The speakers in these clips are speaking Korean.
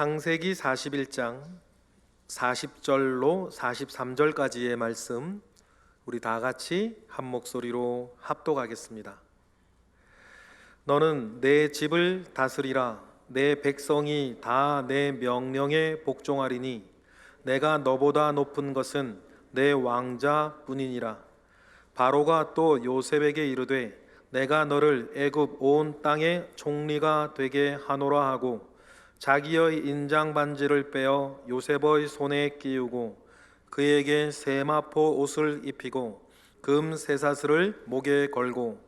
창세기 41장 40절로 43절까지의 말씀 우리 다 같이 한 목소리로 합독하겠습니다. 너는 내 집을 다스리라. 내 백성이 다 내 명령에 복종하리니 내가 너보다 높은 것은 내 왕자뿐이니라. 바로가 또 요셉에게 이르되 내가 너를 애굽 온 땅의 총리가 되게 하노라 하고 자기의 인장 반지를 빼어 요셉의 손에 끼우고 그에게 세마포 옷을 입히고 금 쇠사슬을 목에 걸고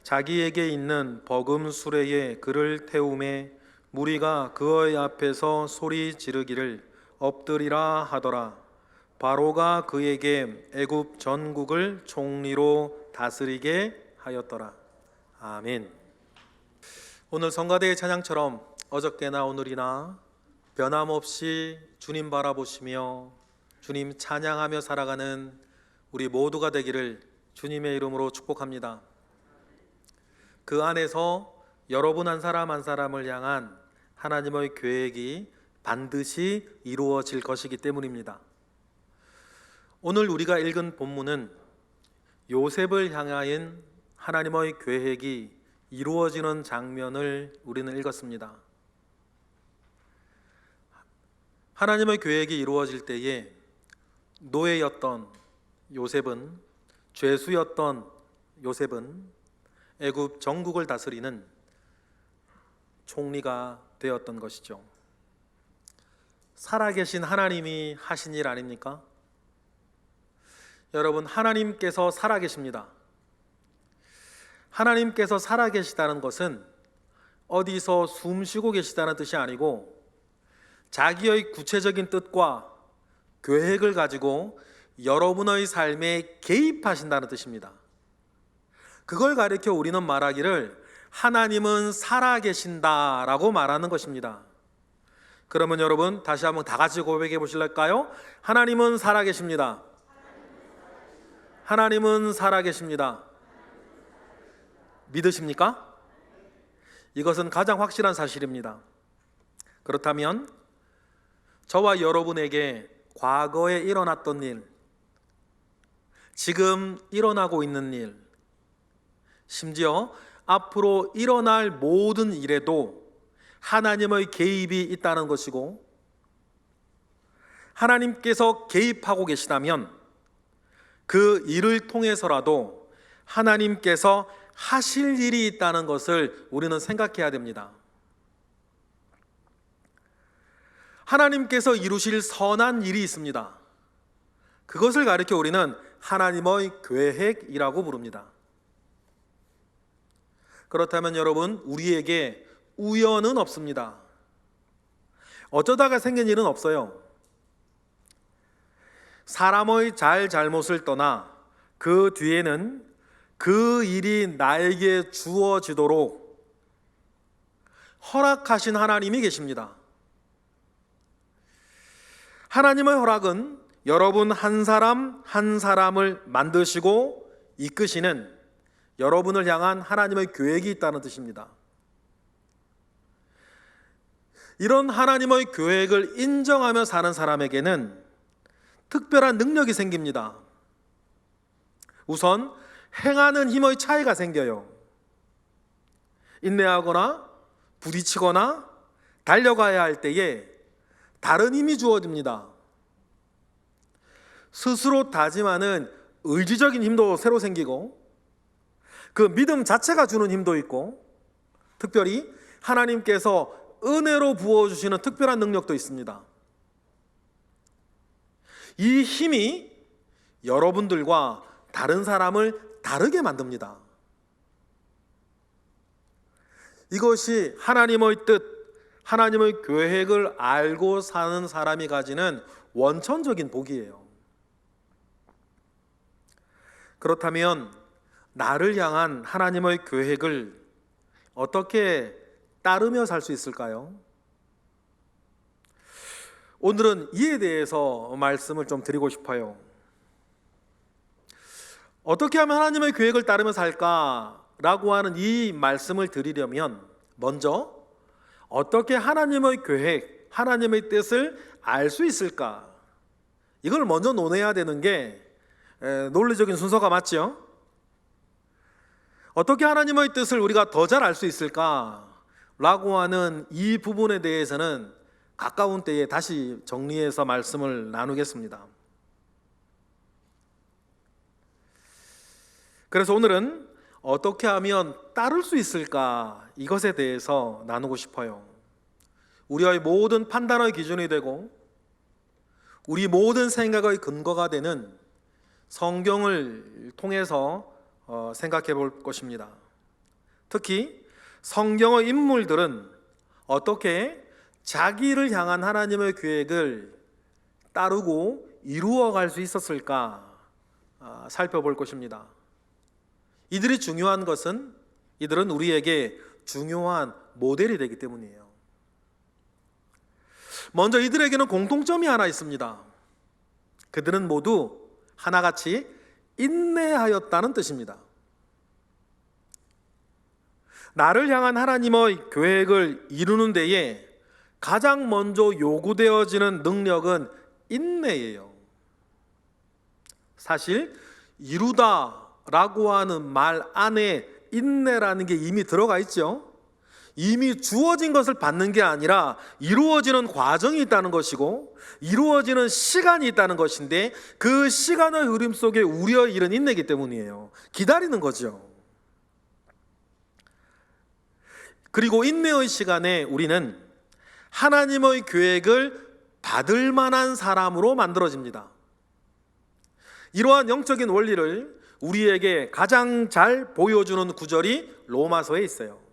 자기에게 있는 버금 수레에 그를 태우매 무리가 그의 앞에서 소리 지르기를 엎드리라 하더라. 바로가 그에게 애굽 전국을 총리로 다스리게 하였더라. 아멘. 오늘 성가대의 찬양처럼 어저께나 오늘이나 변함없이 주님 바라보시며 주님 찬양하며 살아가는 우리 모두가 되기를 주님의 이름으로 축복합니다. 그 안에서 여러분 한 사람 한 사람을 향한 하나님의 계획이 반드시 이루어질 것이기 때문입니다. 오늘 우리가 읽은 본문은 요셉을 향하인 하나님의 계획이 이루어지는 장면을 우리는 읽었습니다. 하나님의 계획이 이루어질 때에 노예였던 요셉은, 죄수였던 요셉은 애굽 전국을 다스리는 총리가 되었던 것이죠. 살아계신 하나님이 하신 일 아닙니까? 여러분, 하나님께서 살아계십니다. 하나님께서 살아계시다는 것은 어디서 숨 쉬고 계시다는 뜻이 아니고 자기의 구체적인 뜻과 계획을 가지고 여러분의 삶에 개입하신다는 뜻입니다. 그걸 가리켜 우리는 말하기를 하나님은 살아계신다라고 말하는 것입니다. 그러면 여러분 다시 한번 다 같이 고백해 보실까요? 하나님은 살아계십니다. 하나님은 살아계십니다. 믿으십니까? 이것은 가장 확실한 사실입니다. 그렇다면 저와 여러분에게 과거에 일어났던 일, 지금 일어나고 있는 일, 심지어 앞으로 일어날 모든 일에도 하나님의 개입이 있다는 것이고 하나님께서 개입하고 계시다면 그 일을 통해서라도 하나님께서 하실 일이 있다는 것을 우리는 생각해야 됩니다. 하나님께서 이루실 선한 일이 있습니다. 그것을 가리켜 우리는 하나님의 계획이라고 부릅니다. 그렇다면 여러분, 우리에게 우연은 없습니다. 어쩌다가 생긴 일은 없어요. 사람의 잘못을 떠나 그 뒤에는 그 일이 나에게 주어지도록 허락하신 하나님이 계십니다. 하나님의 허락은 여러분 한 사람 한 사람을 만드시고 이끄시는 여러분을 향한 하나님의 계획이 있다는 뜻입니다. 이런 하나님의 계획을 인정하며 사는 사람에게는 특별한 능력이 생깁니다. 우선 행하는 힘의 차이가 생겨요. 인내하거나 부딪히거나 달려가야 할 때에 다른 힘이 주어집니다. 스스로 다짐하는 의지적인 힘도 새로 생기고 그 믿음 자체가 주는 힘도 있고 특별히 하나님께서 은혜로 부어주시는 특별한 능력도 있습니다. 이 힘이 여러분들과 다른 사람을 다르게 만듭니다. 이것이 하나님의 뜻, 하나님의 계획을 알고 사는 사람이 가지는 원천적인 복이에요. 그렇다면 나를 향한 하나님의 계획을 어떻게 따르며 살 수 있을까요? 오늘은 이에 대해서 말씀을 좀 드리고 싶어요. 어떻게 하면 하나님의 계획을 따르며 살까라고 하는 이 말씀을 드리려면 먼저 어떻게 하나님의 계획, 하나님의 뜻을 알 수 있을까? 이걸 먼저 논해야 되는 게 논리적인 순서가 맞죠? 어떻게 하나님의 뜻을 우리가 더 잘 알 수 있을까? 라고 하는 이 부분에 대해서는 가까운 때에 다시 정리해서 말씀을 나누겠습니다. 그래서 오늘은 어떻게 하면 따를 수 있을까? 이것에 대해서 나누고 싶어요. 우리의 모든 판단의 기준이 되고 우리 모든 생각의 근거가 되는 성경을 통해서 생각해 볼 것입니다. 특히 성경의 인물들은 어떻게 자기를 향한 하나님의 계획을 따르고 이루어갈 수 있었을까 살펴볼 것입니다. 이들이 중요한 것은 이들은 우리에게 중요한 모델이 되기 때문이에요. 먼저 이들에게는 공통점이 하나 있습니다. 그들은 모두 하나같이 인내하였다는 뜻입니다. 나를 향한 하나님의 계획을 이루는 데에 가장 먼저 요구되어지는 능력은 인내예요. 사실 이루다라고 하는 말 안에 인내라는 게 이미 들어가 있죠. 이미 주어진 것을 받는 게 아니라 이루어지는 과정이 있다는 것이고 이루어지는 시간이 있다는 것인데 그 시간의 흐름 속에 우리의 일은 인내이기 때문이에요. 기다리는 거죠. 그리고 인내의 시간에 우리는 하나님의 계획을 받을 만한 사람으로 만들어집니다. 이러한 영적인 원리를 우리에게 가장 잘 보여주는 구절이 로마서에 있어요.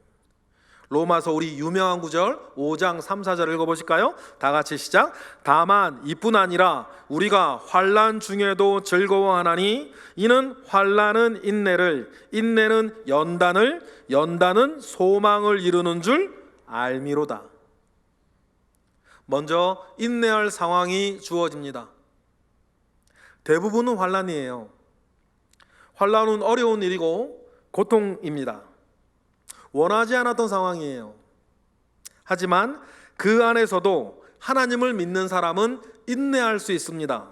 로마서 우리 유명한 구절 5장 3, 4절 읽어보실까요? 다 같이 시작. 다만 이뿐 아니라 우리가 환난 중에도 즐거워하나니 이는 환난은 인내를, 인내는 연단을, 연단은 소망을 이루는 줄 알미로다. 먼저 인내할 상황이 주어집니다. 대부분은 환난이에요. 환난은 어려운 일이고 고통입니다. 원하지 않았던 상황이에요. 하지만 그 안에서도 하나님을 믿는 사람은 인내할 수 있습니다.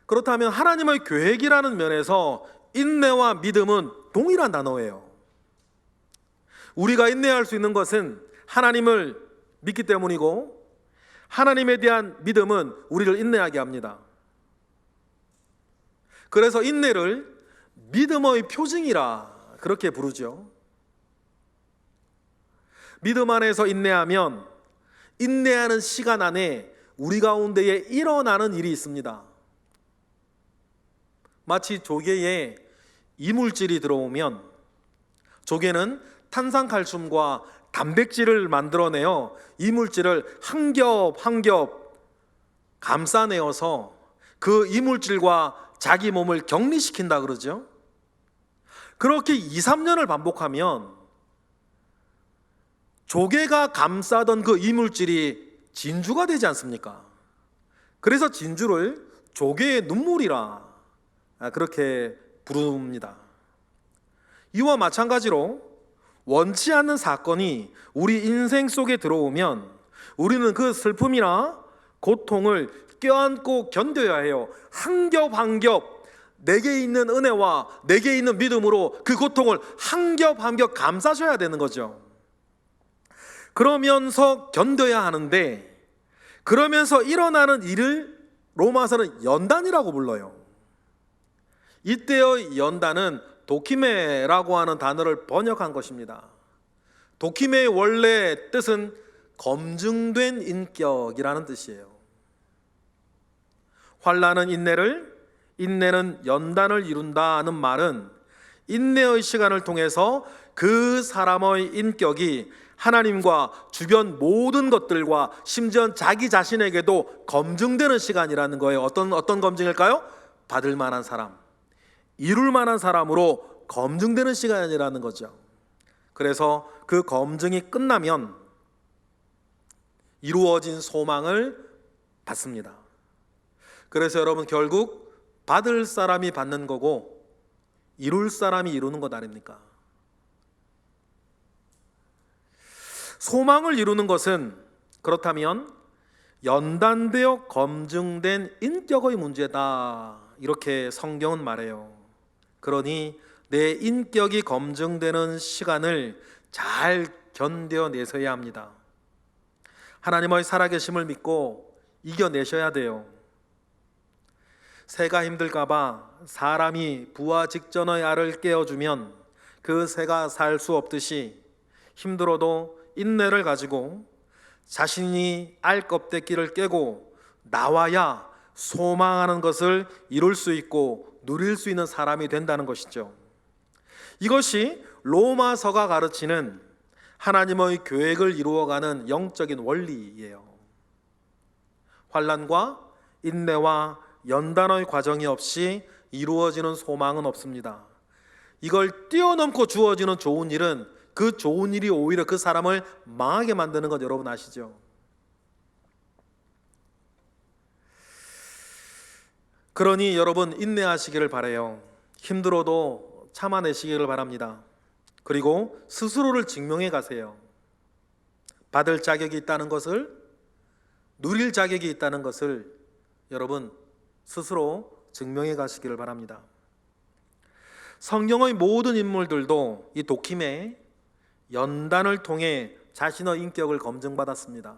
그렇다면 하나님의 계획이라는 면에서 인내와 믿음은 동일한 단어예요. 우리가 인내할 수 있는 것은 하나님을 믿기 때문이고 하나님에 대한 믿음은 우리를 인내하게 합니다. 그래서 인내를 믿음의 표징이라 그렇게 부르죠. 믿음 안에서 인내하면 인내하는 시간 안에 우리 가운데에 일어나는 일이 있습니다. 마치 조개에 이물질이 들어오면 조개는 탄산칼슘과 단백질을 만들어내어 이물질을 한 겹 한 겹 감싸내어서 그 이물질과 자기 몸을 격리시킨다 그러죠. 그렇게 2, 3년을 반복하면 조개가 감싸던 그 이물질이 진주가 되지 않습니까? 그래서 진주를 조개의 눈물이라 그렇게 부릅니다. 이와 마찬가지로 원치 않는 사건이 우리 인생 속에 들어오면 우리는 그 슬픔이나 고통을 껴안고 견뎌야 해요. 한 겹 한 겹 내게 있는 은혜와 내게 있는 믿음으로 그 고통을 한 겹 한 겹 감싸줘야 되는 거죠. 그러면서 견뎌야 하는데 그러면서 일어나는 일을 로마서는 연단이라고 불러요. 이때의 연단은 도키메라고 하는 단어를 번역한 것입니다. 도키메의 원래 뜻은 검증된 인격이라는 뜻이에요. 환난은 인내를, 인내는 연단을 이룬다는 말은 인내의 시간을 통해서 그 사람의 인격이 하나님과 주변 모든 것들과 심지어 자기 자신에게도 검증되는 시간이라는 거예요. 어떤 검증일까요? 받을 만한 사람, 이룰 만한 사람으로 검증되는 시간이라는 거죠. 그래서 그 검증이 끝나면 이루어진 소망을 받습니다. 그래서 여러분 결국 받을 사람이 받는 거고 이룰 사람이 이루는 것 아닙니까? 소망을 이루는 것은 그렇다면 연단되어 검증된 인격의 문제다, 이렇게 성경은 말해요. 그러니 내 인격이 검증되는 시간을 잘 견뎌내셔야 합니다. 하나님의 살아계심을 믿고 이겨내셔야 돼요. 새가 힘들까봐 사람이 부화 직전의 알을 깨워주면 그 새가 살 수 없듯이 힘들어도 인내를 가지고 자신이 알 껍데기를 깨고 나와야 소망하는 것을 이룰 수 있고 누릴 수 있는 사람이 된다는 것이죠. 이것이 로마서가 가르치는 하나님의 계획을 이루어가는 영적인 원리예요. 환난과 인내와 연단의 과정이 없이 이루어지는 소망은 없습니다. 이걸 뛰어넘고 주어지는 좋은 일은 그 좋은 일이 오히려 그 사람을 망하게 만드는 것 여러분 아시죠? 그러니 여러분 인내하시기를 바라요. 힘들어도 참아내시기를 바랍니다. 그리고 스스로를 증명해 가세요. 받을 자격이 있다는 것을, 누릴 자격이 있다는 것을 여러분 스스로 증명해 가시기를 바랍니다. 성경의 모든 인물들도 이 도킴의 연단을 통해 자신의 인격을 검증받았습니다.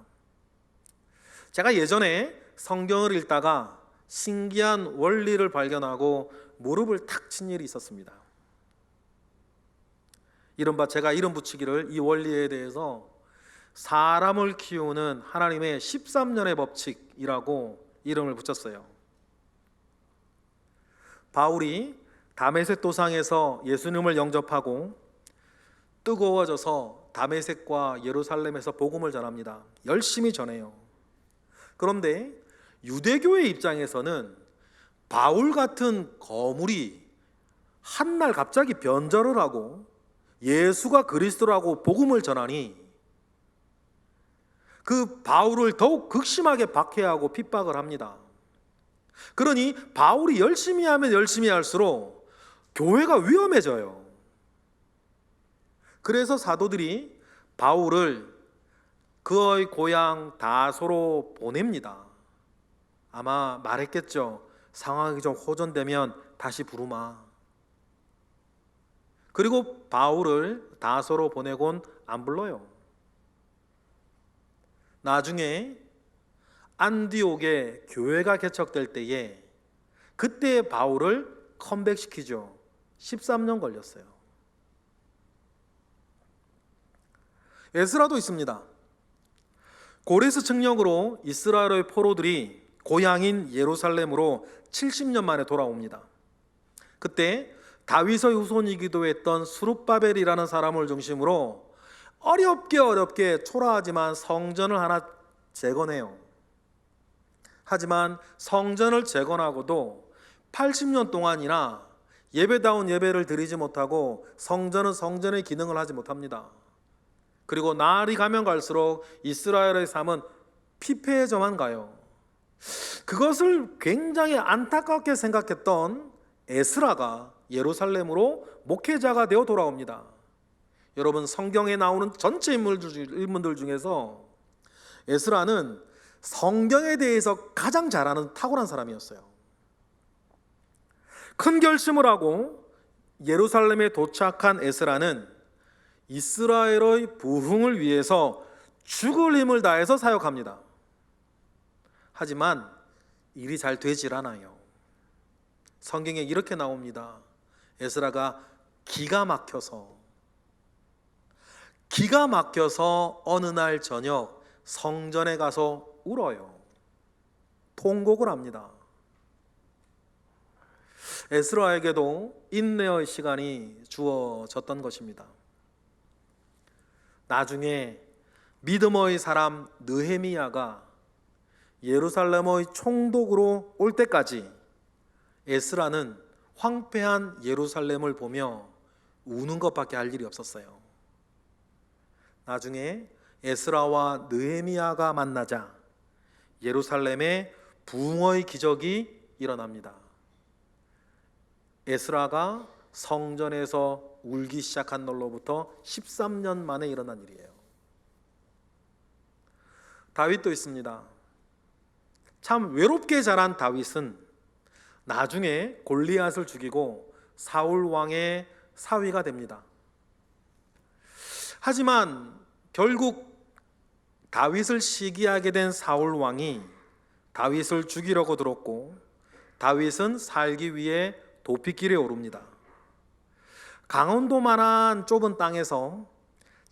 제가 예전에 성경을 읽다가 신기한 원리를 발견하고 무릎을 탁 친 일이 있었습니다. 이른바 제가 이름 붙이기를 이 원리에 대해서 사람을 키우는 하나님의 13년의 법칙이라고 이름을 붙였어요. 바울이 다메섹 도상에서 예수님을 영접하고 뜨거워져서 다메섹과 예루살렘에서 복음을 전합니다. 열심히 전해요. 그런데 유대교의 입장에서는 바울 같은 거물이 한날 갑자기 변절을 하고 예수가 그리스도라고 복음을 전하니 그 바울을 더욱 극심하게 박해하고 핍박을 합니다. 그러니 바울이 열심히 하면 열심히 할수록 교회가 위험해져요. 그래서 사도들이 바울을 그의 고향 다소로 보냅니다. 아마 말했겠죠. 상황이 좀 호전되면 다시 부르마. 그리고 바울을 다소로 보내곤 안 불러요. 나중에 안디옥에 교회가 개척될 때에 그때 바울을 컴백시키죠. 13년 걸렸어요. 에스라도 있습니다. 고레스 측령으로 이스라엘의 포로들이 고향인 예루살렘으로 70년 만에 돌아옵니다. 그때 다윗의 후손이기도 했던 스룹바벨이라는 사람을 중심으로 어렵게 초라하지만 성전을 하나 재건해요. 하지만 성전을 재건하고도 80년 동안이나 예배다운 예배를 드리지 못하고 성전은 성전의 기능을 하지 못합니다. 그리고 날이 가면 갈수록 이스라엘의 삶은 피폐해져만 가요. 그것을 굉장히 안타깝게 생각했던 에스라가 예루살렘으로 목회자가 되어 돌아옵니다. 여러분 성경에 나오는 전체 인물들 중에서 에스라는 성경에 대해서 가장 잘 아는 탁월한 사람이었어요. 큰 결심을 하고 예루살렘에 도착한 에스라는 이스라엘의 부흥을 위해서 죽을 힘을 다해서 사역합니다. 하지만 일이 잘 되질 않아요. 성경에 이렇게 나옵니다. 에스라가 기가 막혀서 어느 날 저녁 성전에 가서 울어요. 통곡을 합니다. 에스라에게도 인내의 시간이 주어졌던 것입니다. 나중에 믿음의 사람 느헤미야가 예루살렘의 총독으로 올 때까지 에스라는 황폐한 예루살렘을 보며 우는 것밖에 할 일이 없었어요. 나중에 에스라와 느헤미야가 만나자 예루살렘에 부흥의 기적이 일어납니다. 에스라가 성전에서 울기 시작한 날로부터 13년 만에 일어난 일이에요. 다윗도 있습니다. 참 외롭게 자란 다윗은 나중에 골리앗을 죽이고 사울 왕의 사위가 됩니다. 하지만 결국 다윗을 시기하게 된 사울 왕이 다윗을 죽이려고 들었고, 다윗은 살기 위해 도피길에 오릅니다. 강원도만한 좁은 땅에서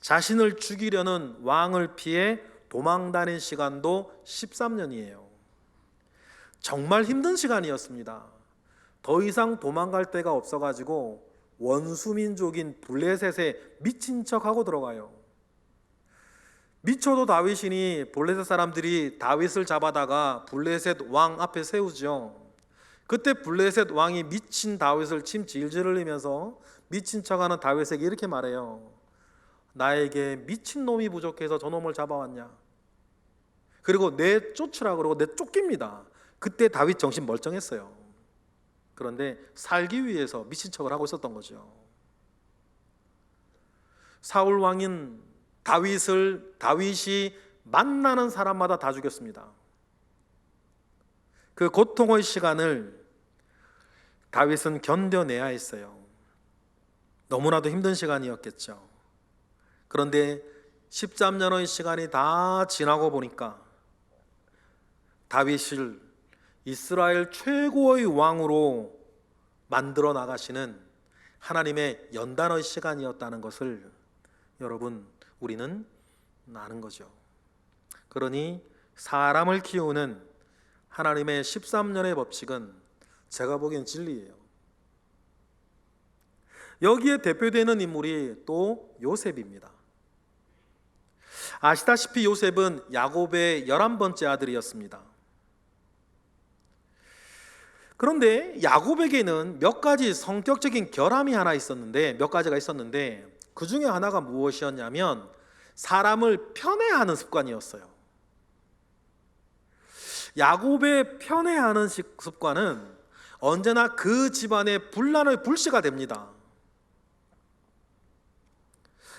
자신을 죽이려는 왕을 피해 도망 다닌 시간도 13년이에요. 정말 힘든 시간이었습니다. 더 이상 도망갈 데가 없어가지고 원수민족인 블레셋에 미친 척하고 들어가요. 미쳐도 다윗이니 블레셋 사람들이 다윗을 잡아다가 블레셋 왕 앞에 세우죠. 그때 블레셋 왕이 미친 다윗을 침 질질 흘리면서 미친 척하는 다윗에게 이렇게 말해요. 나에게 미친 놈이 부족해서 저놈을 잡아왔냐? 그리고 내쫓으라 그러고 내쫓깁니다. 그때 다윗 정신 멀쩡했어요. 그런데 살기 위해서 미친 척을 하고 있었던 거죠. 사울 왕인 다윗이 만나는 사람마다 다 죽였습니다. 그 고통의 시간을 다윗은 견뎌내야 했어요. 너무나도 힘든 시간이었겠죠. 그런데 13년의 시간이 다 지나고 보니까 다윗을 이스라엘 최고의 왕으로 만들어 나가시는 하나님의 연단의 시간이었다는 것을 여러분, 우리는 아는 거죠. 그러니 사람을 키우는 하나님의 13년의 법칙은 제가 보기엔 진리예요. 여기에 대표되는 인물이 또 요셉입니다. 아시다시피 요셉은 야곱의 11번째 아들이었습니다. 그런데 야곱에게는 몇 가지 성격적인 결함이 몇 가지가 있었는데 그 중에 하나가 무엇이었냐면 사람을 편애하는 습관이었어요. 야곱의 편애하는 습관은 언제나 그 집안의 분란의 불씨가 됩니다.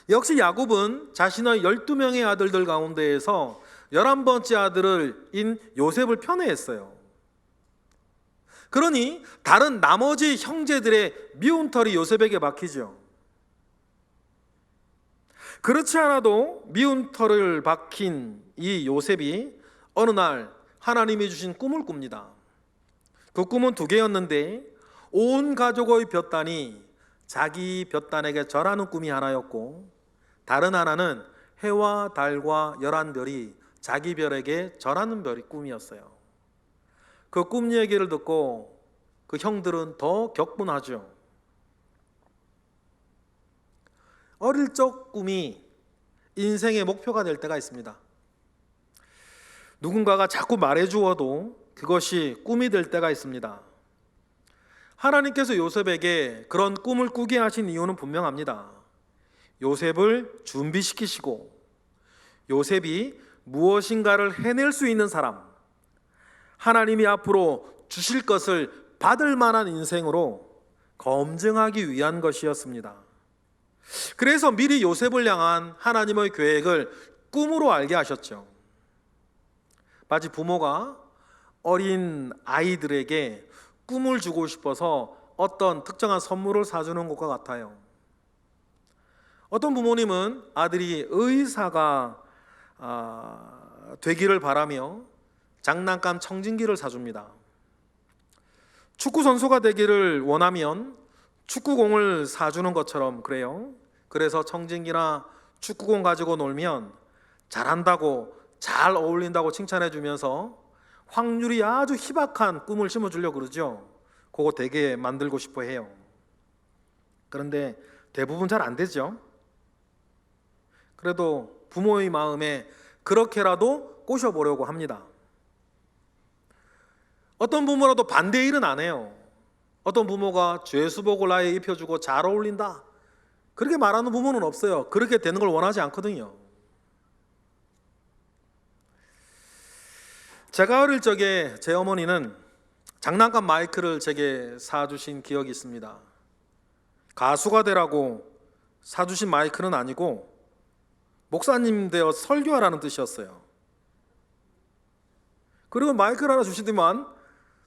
역시 야곱은 자신의 12명의 아들들 가운데에서 11번째 아들인 요셉을 편애했어요. 그러니 다른 나머지 형제들의 미운 털이 요셉에게 박히죠. 그렇지 않아도 미운 털을 박힌 이 요셉이 어느 날 하나님이 주신 꿈을 꿉니다. 그 꿈은 두 개였는데 온 가족의 볕단이 자기 볕단에게 절하는 꿈이 하나였고, 다른 하나는 해와 달과 11별이 자기 별에게 절하는 꿈이었어요. 그 꿈 얘기를 듣고 그 형들은 더 격분하죠. 어릴 적 꿈이 인생의 목표가 될 때가 있습니다. 누군가가 자꾸 말해주어도 그것이 꿈이 될 때가 있습니다. 하나님께서 요셉에게 그런 꿈을 꾸게 하신 이유는 분명합니다. 요셉을 준비시키시고 요셉이 무엇인가를 해낼 수 있는 사람, 하나님이 앞으로 주실 것을 받을 만한 인생으로 검증하기 위한 것이었습니다. 그래서 미리 요셉을 향한 하나님의 계획을 꿈으로 알게 하셨죠. 마치 부모가 어린 아이들에게 꿈을 주고 싶어서 어떤 특정한 선물을 사주는 것과 같아요. 어떤 부모님은 아들이 의사가 되기를 바라며 장난감 청진기를 사줍니다. 축구 선수가 되기를 원하면 축구공을 사주는 것처럼 그래요. 그래서 청진기나 축구공 가지고 놀면 잘한다고, 잘 어울린다고 칭찬해 주면서 확률이 아주 희박한 꿈을 심어주려고 그러죠. 그거 되게 만들고 싶어 해요. 그런데 대부분 잘 안 되죠. 그래도 부모의 마음에 그렇게라도 꼬셔보려고 합니다. 어떤 부모라도 반대 일은 안 해요. 어떤 부모가 죄수복을 아예 입혀주고 잘 어울린다, 그렇게 말하는 부모는 없어요. 그렇게 되는 걸 원하지 않거든요. 제가 어릴 적에 제 어머니는 장난감 마이크를 제게 사주신 기억이 있습니다. 가수가 되라고 사주신 마이크는 아니고 목사님 되어 설교하라는 뜻이었어요. 그리고 마이크를 하나 주시더만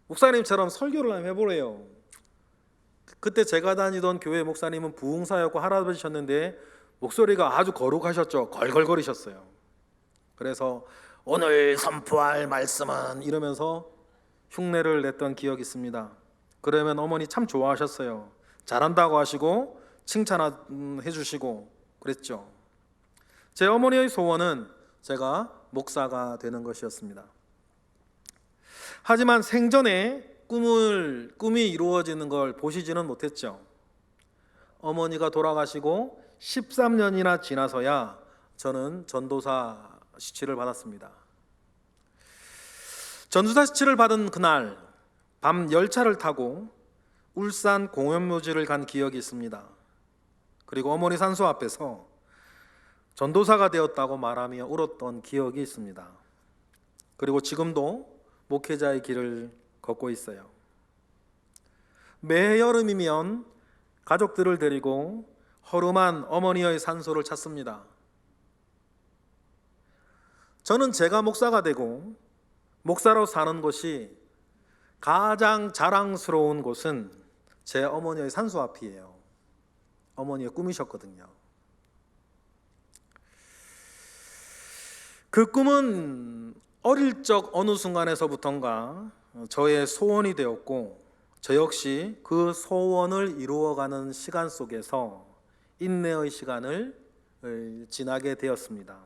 목사님처럼 설교를 한번 해보래요. 그때 제가 다니던 교회 목사님은 부흥사였고 할아버지셨는데 목소리가 아주 거룩하셨죠. 걸걸거리셨어요. 그래서 오늘 선포할 말씀은 이러면서 흉내를 냈던 기억이 있습니다. 그러면 어머니 참 좋아하셨어요. 잘한다고 하시고 칭찬해 주시고 그랬죠. 제 어머니의 소원은 제가 목사가 되는 것이었습니다. 하지만 생전에 꿈이 이루어지는 걸 보시지는 못했죠. 어머니가 돌아가시고 13년이나 지나서야 저는 전도사 시치를 받았습니다. 전도사 시치를 받은 그날 밤 열차를 타고 울산 공연묘지를 간 기억이 있습니다. 그리고 어머니 산소 앞에서 전도사가 되었다고 말하며 울었던 기억이 있습니다. 그리고 지금도 목회자의 길을 걷고 있어요. 매 여름이면 가족들을 데리고 허름한 어머니의 산소를 찾습니다. 저는 제가 목사가 되고 목사로 사는 곳이 가장 자랑스러운 곳은 제 어머니의 산소 앞이에요. 어머니의 꿈이셨거든요. 그 꿈은 어릴 적 어느 순간에서부턴가 저의 소원이 되었고 저 역시 그 소원을 이루어가는 시간 속에서 인내의 시간을 지나게 되었습니다.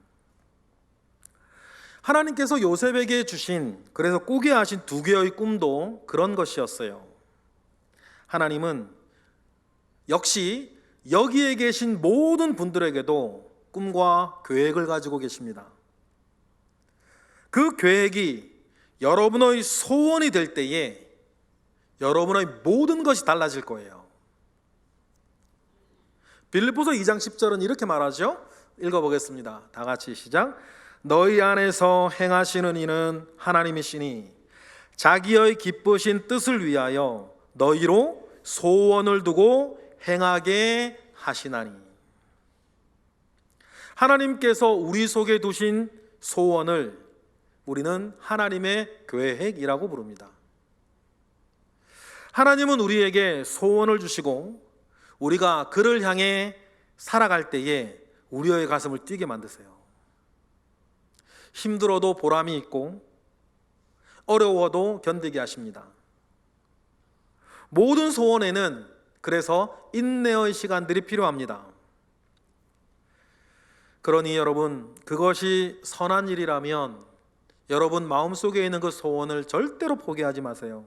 하나님께서 요셉에게 주신, 그래서 꾸게 하신 두 개의 꿈도 그런 것이었어요. 하나님은 역시 여기에 계신 모든 분들에게도 꿈과 계획을 가지고 계십니다. 그 계획이 여러분의 소원이 될 때에 여러분의 모든 것이 달라질 거예요. 빌립보서 2장 10절은 이렇게 말하죠. 읽어보겠습니다. 다 같이 시작. 너희 안에서 행하시는 이는 하나님이시니 자기의 기쁘신 뜻을 위하여 너희로 소원을 두고 행하게 하시나니. 하나님께서 우리 속에 두신 소원을 우리는 하나님의 계획이라고 부릅니다. 하나님은 우리에게 소원을 주시고 우리가 그를 향해 살아갈 때에 우리의 가슴을 뛰게 만드세요. 힘들어도 보람이 있고 어려워도 견디게 하십니다. 모든 소원에는 그래서 인내의 시간들이 필요합니다. 그러니 여러분, 그것이 선한 일이라면 여러분 마음속에 있는 그 소원을 절대로 포기하지 마세요.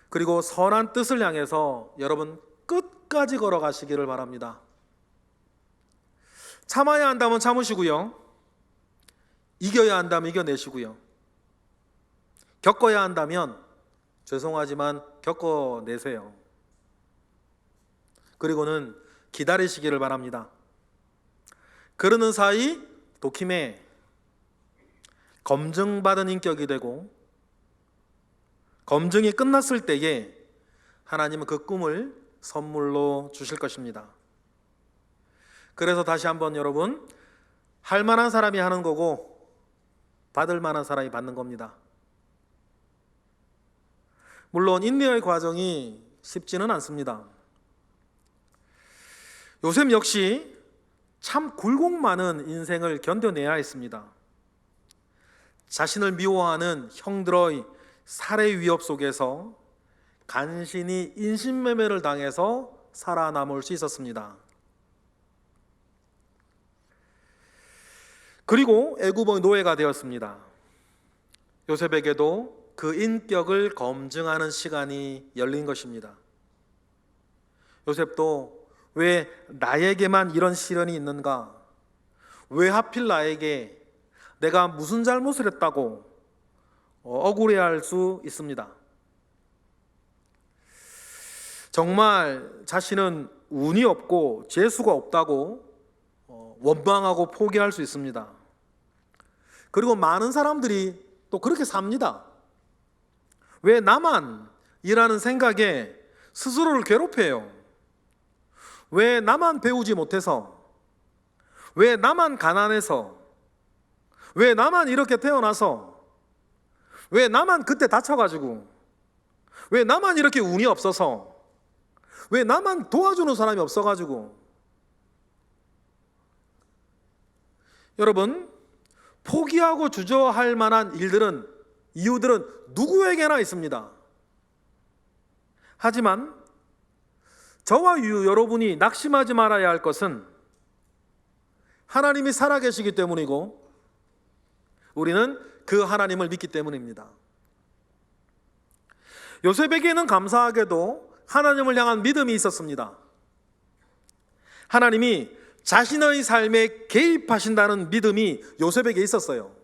그리고 선한 뜻을 향해서 여러분 끝까지 걸어가시기를 바랍니다. 참아야 한다면 참으시고요, 이겨야 한다면 이겨내시고요, 겪어야 한다면 죄송하지만 겪어내세요. 그리고는 기다리시기를 바랍니다. 그러는 사이 도킴에 검증받은 인격이 되고 검증이 끝났을 때에 하나님은 그 꿈을 선물로 주실 것입니다. 그래서 다시 한번 여러분, 할 만한 사람이 하는 거고 받을 만한 사람이 받는 겁니다. 물론 인내의 과정이 쉽지는 않습니다. 요셉 역시 참 굴곡 많은 인생을 견뎌내야 했습니다. 자신을 미워하는 형들의 살해 위협 속에서 간신히 인신매매를 당해서 살아남을 수 있었습니다. 그리고 애굽의 노예가 되었습니다. 요셉에게도 그 인격을 검증하는 시간이 열린 것입니다. 요셉도 왜 나에게만 이런 시련이 있는가? 왜 하필 나에게, 내가 무슨 잘못을 했다고 억울해할 수 있습니다. 정말 자신은 운이 없고 재수가 없다고 원망하고 포기할 수 있습니다. 그리고 많은 사람들이 또 그렇게 삽니다. 왜 나만 이라는 생각에 스스로를 괴롭혀요. 왜 나만 배우지 못해서, 왜 나만 가난해서, 왜 나만 이렇게 태어나서, 왜 나만 그때 다쳐가지고, 왜 나만 이렇게 운이 없어서, 왜 나만 도와주는 사람이 없어가지고. 여러분, 포기하고 주저할 만한 이유들은 누구에게나 있습니다. 하지만 저와 여러분이 낙심하지 말아야 할 것은 하나님이 살아계시기 때문이고 우리는 그 하나님을 믿기 때문입니다. 요셉에게는 감사하게도 하나님을 향한 믿음이 있었습니다. 하나님이 자신의 삶에 개입하신다는 믿음이 요셉에게 있었어요.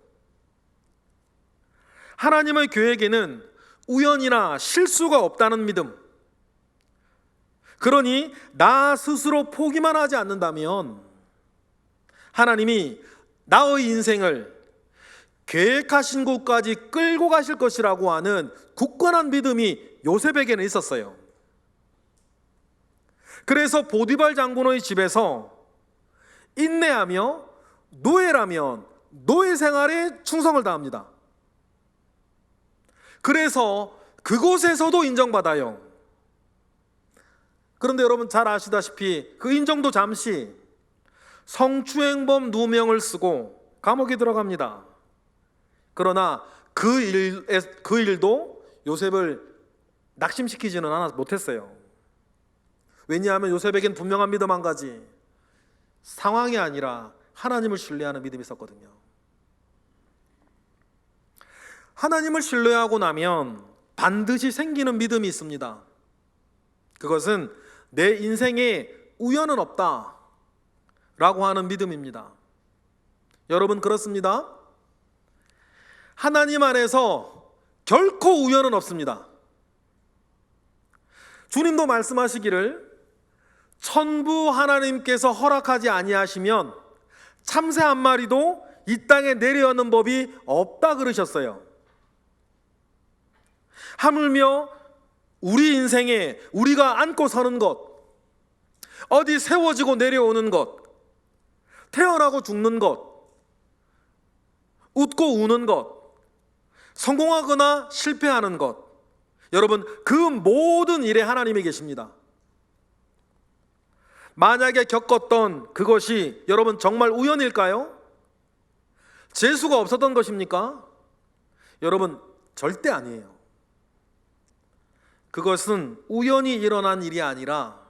하나님의 계획에는 우연이나 실수가 없다는 믿음. 그러니 나 스스로 포기만 하지 않는다면 하나님이 나의 인생을 계획하신 곳까지 끌고 가실 것이라고 하는 굳건한 믿음이 요셉에게는 있었어요. 그래서 보디발 장군의 집에서 인내하며 노예라면 노예 생활에 충성을 다합니다. 그래서 그곳에서도 인정받아요. 그런데 여러분 잘 아시다시피 그 인정도 잠시, 성추행범 누명을 쓰고 감옥에 들어갑니다. 그러나 그 일도 요셉을 낙심시키지는 못했어요. 왜냐하면 요셉에겐 분명한 믿음 한 가지, 상황이 아니라 하나님을 신뢰하는 믿음이 있었거든요. 하나님을 신뢰하고 나면 반드시 생기는 믿음이 있습니다. 그것은 내 인생에 우연은 없다 라고 하는 믿음입니다. 여러분 그렇습니다. 하나님 안에서 결코 우연은 없습니다. 주님도 말씀하시기를 천부 하나님께서 허락하지 아니하시면 참새 한 마리도 이 땅에 내려오는 법이 없다 그러셨어요. 하물며 우리 인생에 우리가 앉고 서는 것, 어디 세워지고 내려오는 것, 태어나고 죽는 것, 웃고 우는 것, 성공하거나 실패하는 것, 여러분 그 모든 일에 하나님이 계십니다. 만약에 겪었던 그것이 여러분 정말 우연일까요? 재수가 없었던 것입니까? 여러분 절대 아니에요. 그것은 우연히 일어난 일이 아니라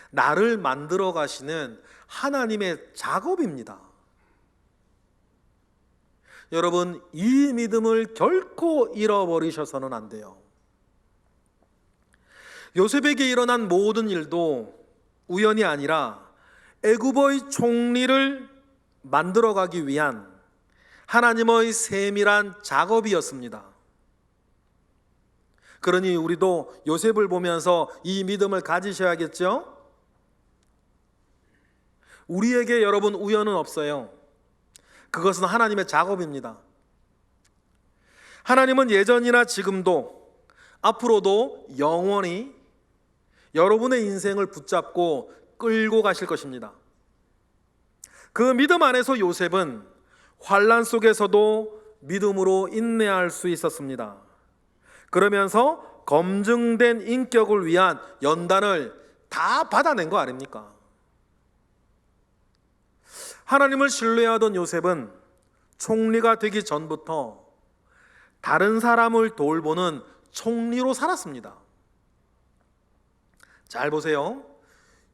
나를 만들어 가시는 하나님의 작업입니다. 여러분 이 믿음을 결코 잃어버리셔서는 안 돼요. 요셉에게 일어난 모든 일도 우연이 아니라 애굽의 총리를 만들어가기 위한 하나님의 세밀한 작업이었습니다. 그러니 우리도 요셉을 보면서 이 믿음을 가지셔야겠죠? 우리에게 여러분 우연은 없어요. 그것은 하나님의 작업입니다. 하나님은 예전이나 지금도 앞으로도 영원히 여러분의 인생을 붙잡고 끌고 가실 것입니다. 그 믿음 안에서 요셉은 환난 속에서도 믿음으로 인내할 수 있었습니다. 그러면서 검증된 인격을 위한 연단을 다 받아낸 거 아닙니까? 하나님을 신뢰하던 요셉은 총리가 되기 전부터 다른 사람을 돌보는 총리로 살았습니다. 잘 보세요.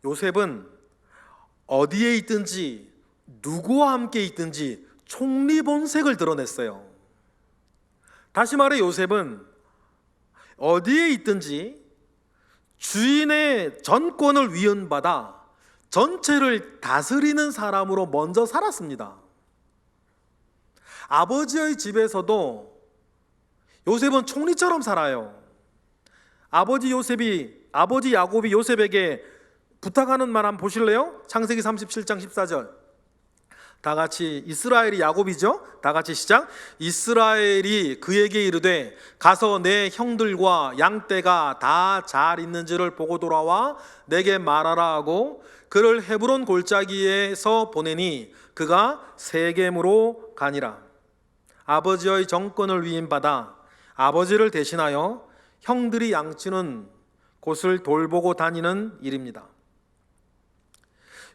요셉은 어디에 있든지 누구와 함께 있든지 총리 본색을 드러냈어요. 다시 말해 요셉은 어디에 있든지 주인의 전권을 위임받아 전체를 다스리는 사람으로 먼저 살았습니다. 아버지의 집에서도 요셉은 총리처럼 살아요. 아버지 야곱이 요셉에게 부탁하는 말 한번 보실래요? 창세기 37장 14절. 다 같이 이스라엘이 야곱이죠. 다 같이 시작. 이스라엘이 그에게 이르되 가서 내 형들과 양떼가 다 잘 있는지를 보고 돌아와 내게 말하라 하고 그를 헤브론 골짜기에서 보내니 그가 세겜으로 가니라. 아버지의 정권을 위임받아 아버지를 대신하여 형들이 양치는 곳을 돌보고 다니는 일입니다.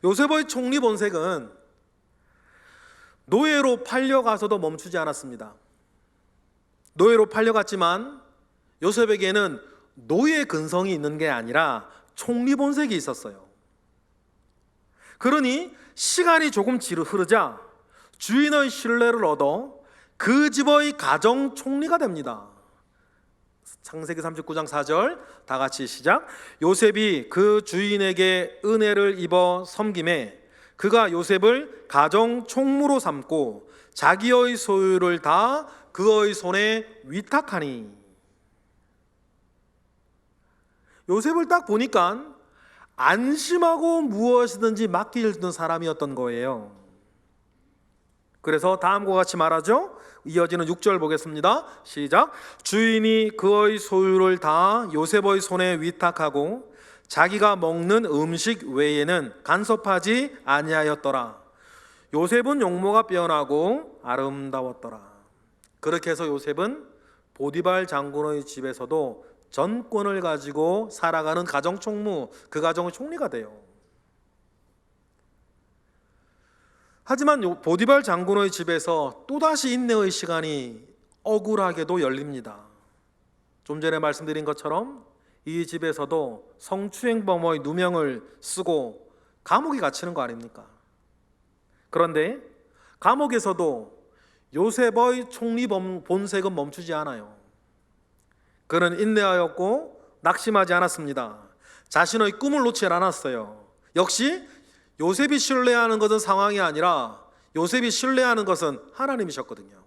요셉의 총리 본색은 노예로 팔려가서도 멈추지 않았습니다. 노예로 팔려갔지만 요셉에게는 노예 근성이 있는 게 아니라 총리 본색이 있었어요. 그러니 시간이 조금 흐르자 주인의 신뢰를 얻어 그 집의 가정 총리가 됩니다. 창세기 39장 4절 다 같이 시작. 요셉이 그 주인에게 은혜를 입어 섬김에 그가 요셉을 가정 총무로 삼고 자기의 소유를 다 그의 손에 위탁하니. 요셉을 딱 보니까 안심하고 무엇이든지 맡기는 사람이었던 거예요. 그래서 다음과 같이 말하죠. 이어지는 6절 보겠습니다. 시작. 주인이 그의 소유를 다 요셉의 손에 위탁하고 자기가 먹는 음식 외에는 간섭하지 아니하였더라. 요셉은 용모가 빼어나고 아름다웠더라. 그렇게 해서 요셉은 보디발 장군의 집에서도 전권을 가지고 살아가는 가정 총무, 그 가정의 총리가 돼요. 하지만 보디발 장군의 집에서 또다시 인내의 시간이 억울하게도 열립니다. 좀 전에 말씀드린 것처럼 이 집에서도 성추행범의 누명을 쓰고 감옥에 갇히는 거 아닙니까? 그런데 감옥에서도 요셉의 총리 본색은 멈추지 않아요. 그는 인내하였고 낙심하지 않았습니다. 자신의 꿈을 놓지 않았어요. 역시 요셉이 신뢰하는 것은 상황이 아니라 요셉이 신뢰하는 것은 하나님이셨거든요.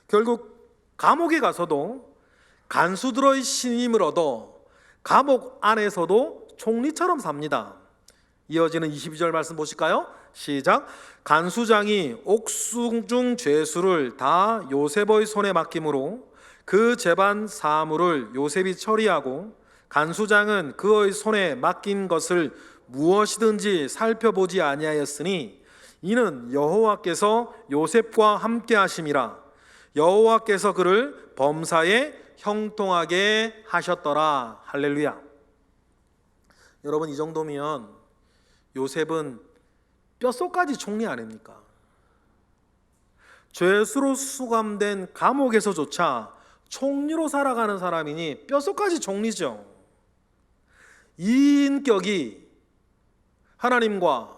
결국 감옥에 가서도 간수들의 신임을 얻어 감옥 안에서도 총리처럼 삽니다. 이어지는 22절 말씀 보실까요? 시작. 간수장이 옥수중 죄수를 다 요셉의 손에 맡김으로 그 재반 사물을 요셉이 처리하고 간수장은 그의 손에 맡긴 것을 무엇이든지 살펴보지 아니하였으니 이는 여호와께서 요셉과 함께 하심이라. 여호와께서 그를 범사에 형통하게 하셨더라. 할렐루야. 여러분, 이 정도면 요셉은 뼛속까지 총리 아닙니까? 죄수로 수감된 감옥에서조차 총리로 살아가는 사람이니 뼛속까지 총리죠. 이 인격이 하나님과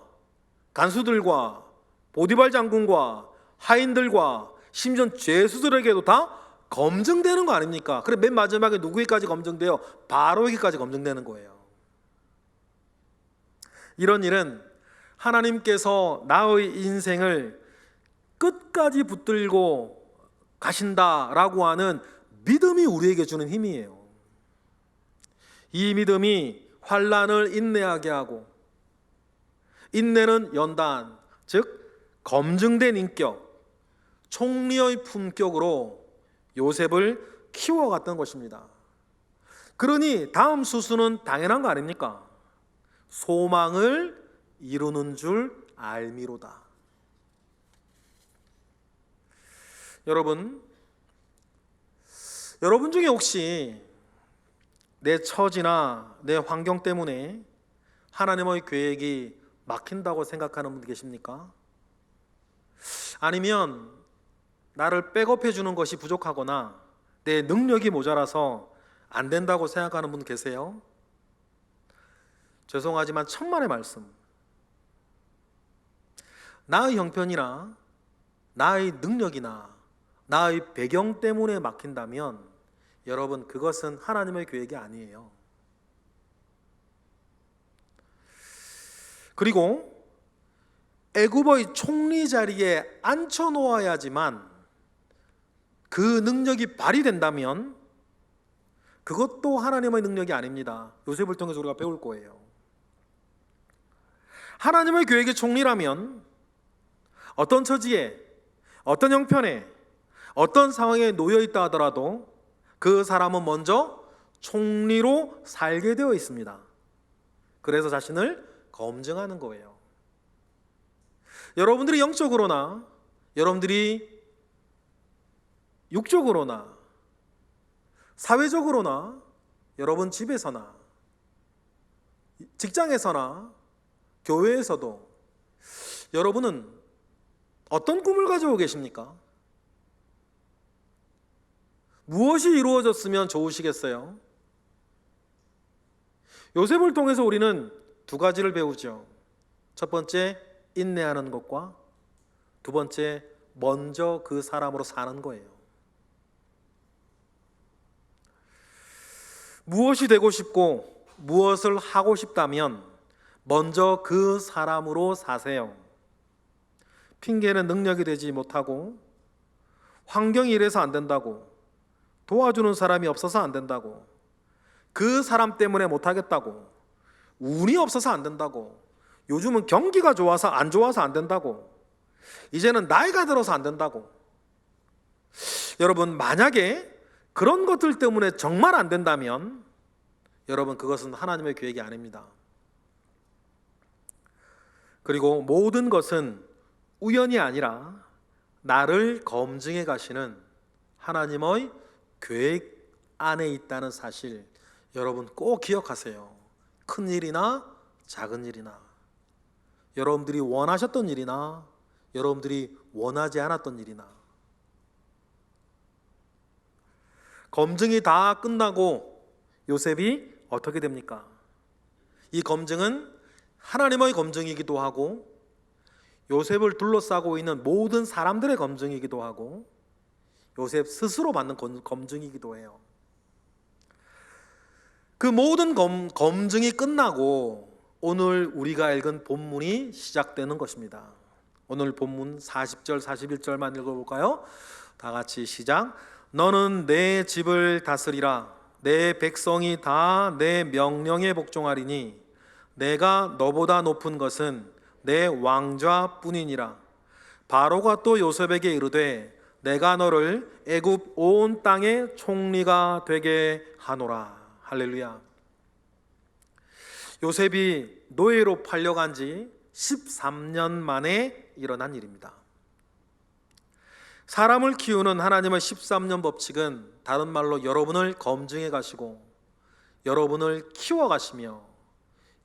간수들과 보디발 장군과 하인들과 심지어 죄수들에게도 다 검증되는 거 아닙니까? 그래 맨 마지막에 누구에게까지 검증돼요? 바로에게까지 검증되는 거예요. 이런 일은 하나님께서 나의 인생을 끝까지 붙들고 가신다라고 하는 믿음이 우리에게 주는 힘이에요. 이 믿음이 환난을 인내하게 하고, 인내는 연단, 즉 검증된 인격, 총리의 품격으로 요셉을 키워갔던 것입니다. 그러니 다음 수순은 당연한 거 아닙니까? 소망을 이루는 줄 알미로다. 여러분 중에 혹시 내 처지나 내 환경 때문에 하나님의 계획이 막힌다고 생각하는 분 계십니까? 아니면 나를 백업해 주는 것이 부족하거나 내 능력이 모자라서 안 된다고 생각하는 분 계세요? 죄송하지만 천만의 말씀, 나의 형편이나 나의 능력이나 나의 배경 때문에 막힌다면 여러분, 그것은 하나님의 계획이 아니에요. 그리고 애굽의 총리 자리에 앉혀놓아야지만 그 능력이 발휘된다면 그것도 하나님의 능력이 아닙니다. 요셉을 통해서 우리가 배울 거예요. 하나님의 계획의 총리라면 어떤 처지에, 어떤 형편에, 어떤 상황에 놓여 있다 하더라도 그 사람은 먼저 총리로 살게 되어 있습니다. 그래서 자신을 검증하는 거예요. 여러분들이 영적으로나 여러분들이 육적으로나 사회적으로나 여러분 집에서나 직장에서나 교회에서도 여러분은 어떤 꿈을 가지고 계십니까? 무엇이 이루어졌으면 좋으시겠어요? 요셉을 통해서 우리는 두 가지를 배우죠. 첫 번째, 인내하는 것과 두 번째, 먼저 그 사람으로 사는 거예요. 무엇이 되고 싶고 무엇을 하고 싶다면 먼저 그 사람으로 사세요. 핑계는 능력이 되지 못하고 환경이 이래서 안 된다고 도와주는 사람이 없어서 안 된다고 그 사람 때문에 못하겠다고 운이 없어서 안 된다고 요즘은 경기가 좋아서 안 좋아서 안 된다고 이제는 나이가 들어서 안 된다고 여러분 만약에 그런 것들 때문에 정말 안 된다면 여러분 그것은 하나님의 계획이 아닙니다. 그리고 모든 것은 우연이 아니라 나를 검증해 가시는 하나님의 계획 안에 있다는 사실 여러분 꼭 기억하세요. 큰 일이나 작은 일이나 여러분들이 원하셨던 일이나 여러분들이 원하지 않았던 일이나 검증이 다 끝나고 요셉이 어떻게 됩니까? 이 검증은 하나님의 검증이기도 하고 요셉을 둘러싸고 있는 모든 사람들의 검증이기도 하고 요셉 스스로 받는 검증이기도 해요. 그 모든 검증이 끝나고 오늘 우리가 읽은 본문이 시작되는 것입니다. 오늘 본문 40절 41절만 읽어볼까요? 다 같이 시작. 너는 내 집을 다스리라. 내 백성이 다 내 명령에 복종하리니 내가 너보다 높은 것은 내 왕좌뿐이니라. 바로가 또 요셉에게 이르되 내가 너를 애굽 온 땅의 총리가 되게 하노라. 할렐루야. 요셉이 노예로 팔려간 지 13년 만에 일어난 일입니다. 사람을 키우는 하나님의 13년 법칙은 다른 말로 여러분을 검증해 가시고 여러분을 키워 가시며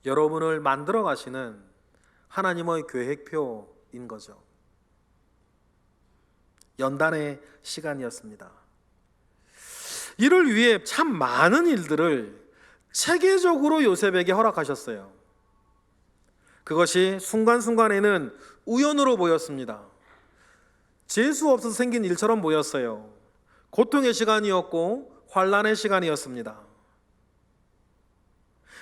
여러분을 만들어 가시는 하나님의 계획표인 거죠. 연단의 시간이었습니다. 이를 위해 참 많은 일들을 체계적으로 요셉에게 허락하셨어요. 그것이 순간순간에는 우연으로 보였습니다. 재수 없어서 생긴 일처럼 보였어요. 고통의 시간이었고 환난의 시간이었습니다.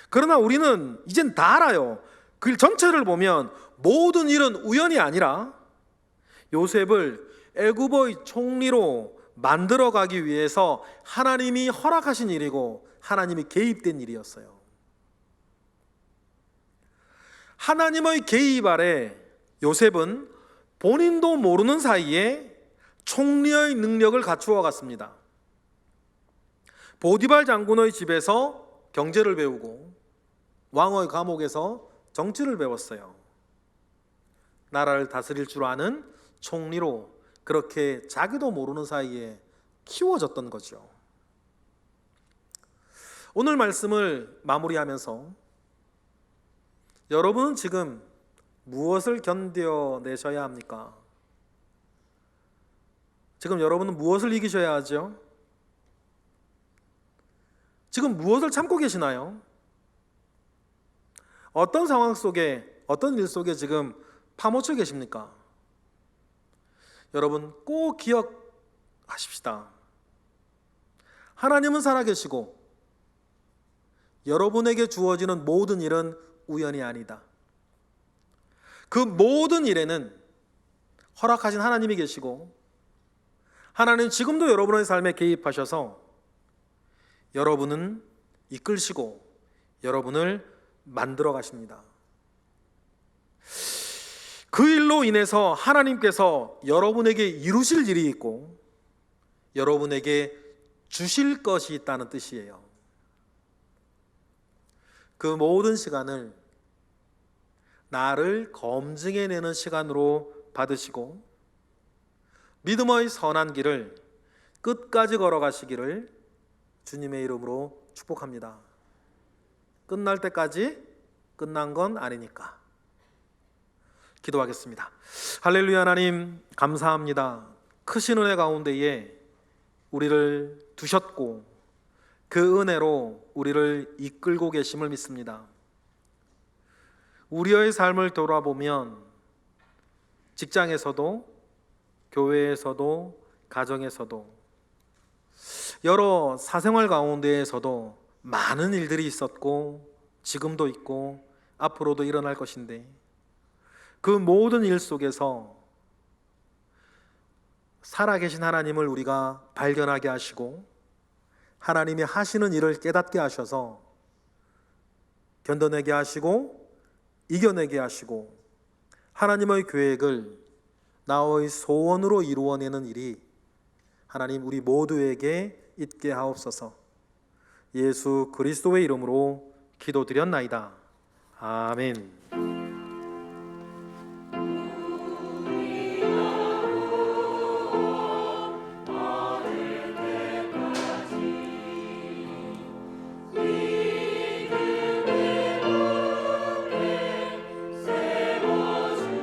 그러나 우리는 이젠 다 알아요. 그 전체를 보면 모든 일은 우연이 아니라 요셉을 애굽의 총리로 만들어가기 위해서 하나님이 허락하신 일이고 하나님이 개입된 일이었어요. 하나님의 개입 아래 요셉은 본인도 모르는 사이에 총리의 능력을 갖추어 갔습니다. 보디발 장군의 집에서 경제를 배우고 왕의 감옥에서 정치를 배웠어요. 나라를 다스릴 줄 아는 총리로 그렇게 자기도 모르는 사이에 키워졌던 거죠. 오늘 말씀을 마무리하면서 여러분은 지금 무엇을 견뎌내셔야 합니까? 지금 여러분은 무엇을 이기셔야 하죠? 지금 무엇을 참고 계시나요? 어떤 상황 속에, 어떤 일 속에 지금 파묻혀 계십니까? 여러분 꼭 기억하십시다. 하나님은 살아계시고 여러분에게 주어지는 모든 일은 우연이 아니다. 그 모든 일에는 허락하신 하나님이 계시고 하나님 지금도 여러분의 삶에 개입하셔서 여러분은 이끌시고 여러분을 만들어 가십니다. 그 일로 인해서 하나님께서 여러분에게 이루실 일이 있고 여러분에게 주실 것이 있다는 뜻이에요. 그 모든 시간을 나를 검증해내는 시간으로 받으시고 믿음의 선한 길을 끝까지 걸어가시기를 주님의 이름으로 축복합니다. 끝날 때까지 끝난 건 아니니까. 기도하겠습니다. 할렐루야. 하나님 감사합니다. 크신 은혜 가운데에 우리를 두셨고 그 은혜로 우리를 이끌고 계심을 믿습니다. 우리의 삶을 돌아보면 직장에서도 교회에서도 가정에서도 여러 사생활 가운데에서도 많은 일들이 있었고 지금도 있고 앞으로도 일어날 것인데 그 모든 일 속에서 살아계신 하나님을 우리가 발견하게 하시고 하나님이 하시는 일을 깨닫게 하셔서 견뎌내게 하시고 이겨내게 하시고 하나님의 계획을 나의 소원으로 이루어내는 일이 하나님 우리 모두에게 있게 하옵소서. 예수 그리스도의 이름으로 기도드렸나이다. 아멘.